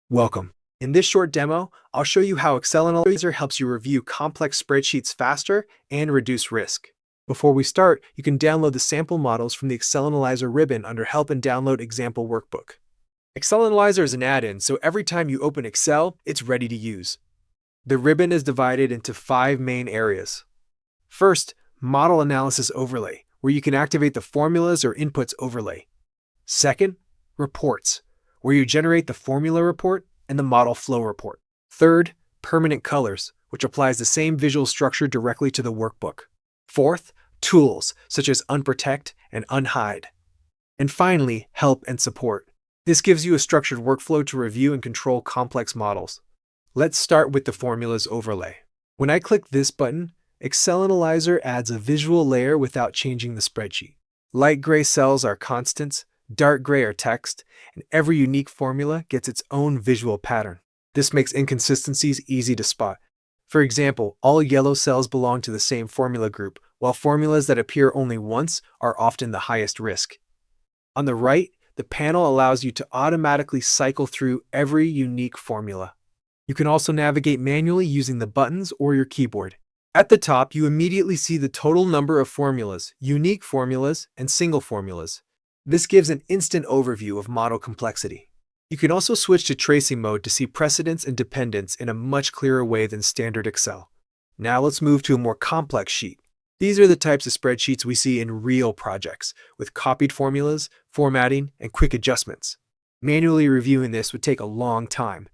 Welcome. In this short demo, I'll show you how ExcelAnalyzer helps you review complex spreadsheets faster and reduce risk. Before we start, you can download the sample models from the ExcelAnalyzer ribbon under Help and download example workbook. ExcelAnalyzer is an add-in, so every time you open Excel, it's ready to use. The ribbon is divided into 5 main areas. First, Model Analysis Overlay, where you can activate the Formulas or Inputs overlay. Second, Reports, where you generate the formula report and the model flow report. Third, Permanent Colors, which applies the same visual structure directly to the workbook. Fourth, Tools, such as Unprotect and Unhide. And finally, Help and Support. This gives you a structured workflow to review and control complex models. Let's start with the Formulas overlay. When I click this button, ExcelAnalyzer adds a visual layer without changing the spreadsheet. Light gray cells are constants, dark gray are text, and every unique formula gets its own visual pattern. This makes inconsistencies easy to spot. For example, all yellow cells belong to the same formula group, while formulas that appear only once are often the highest risk. On the right, the panel allows you to automatically cycle through every unique formula. You can also navigate manually using the buttons or your keyboard. At the top, you immediately see the total number of formulas, unique formulas, and single formulas. This gives an instant overview of model complexity. You can also switch to tracing mode to see precedence and dependence in a much clearer way than standard Excel. Now let's move to a more complex sheet. These are the types of spreadsheets we see in real projects, with copied formulas, formatting, and quick adjustments. Manually reviewing this would take a long time.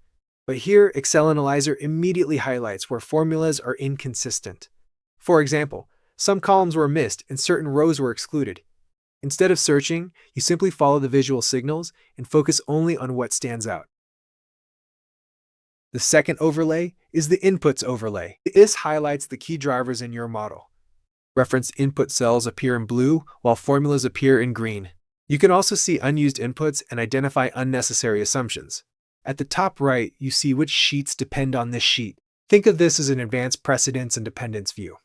But here, ExcelAnalyzer immediately highlights where formulas are inconsistent. For example, some columns were missed and certain rows were excluded. Instead of searching, you simply follow the visual signals and focus only on what stands out. The second overlay is the Inputs overlay. This highlights the key drivers in your model. Reference input cells appear in blue, while formulas appear in green. You can also see unused inputs and identify unnecessary assumptions. At the top right, you see which sheets depend on this sheet. Think of this as an advanced precedence and dependence view.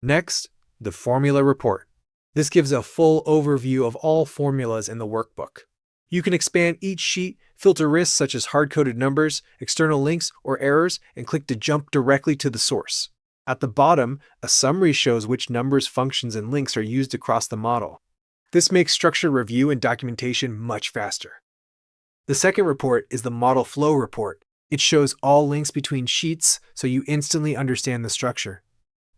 Next, the Formula Report. This gives a full overview of all formulas in the workbook. You can expand each sheet, filter risks such as hard-coded numbers, external links, or errors, and click to jump directly to the source. At the bottom, a summary shows which numbers, functions, and links are used across the model. This makes structured review and documentation much faster. The second report is the Model Flow Report. It shows all links between sheets so you instantly understand the structure.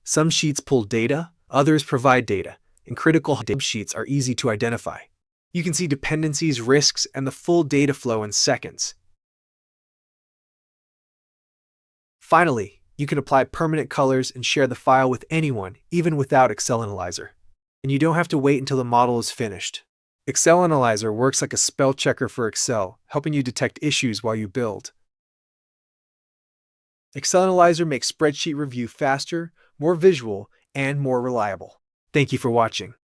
Some sheets pull data, others provide data, and critical sheets are easy to identify. You can see dependencies, risks, and the full data flow in seconds. Finally, you can apply permanent colors and share the file with anyone, even without ExcelAnalyzer. And you don't have to wait until the model is finished. ExcelAnalyzer works like a spell checker for Excel, helping you detect issues while you build. ExcelAnalyzer makes spreadsheet review faster, more visual, and more reliable. Thank you for watching.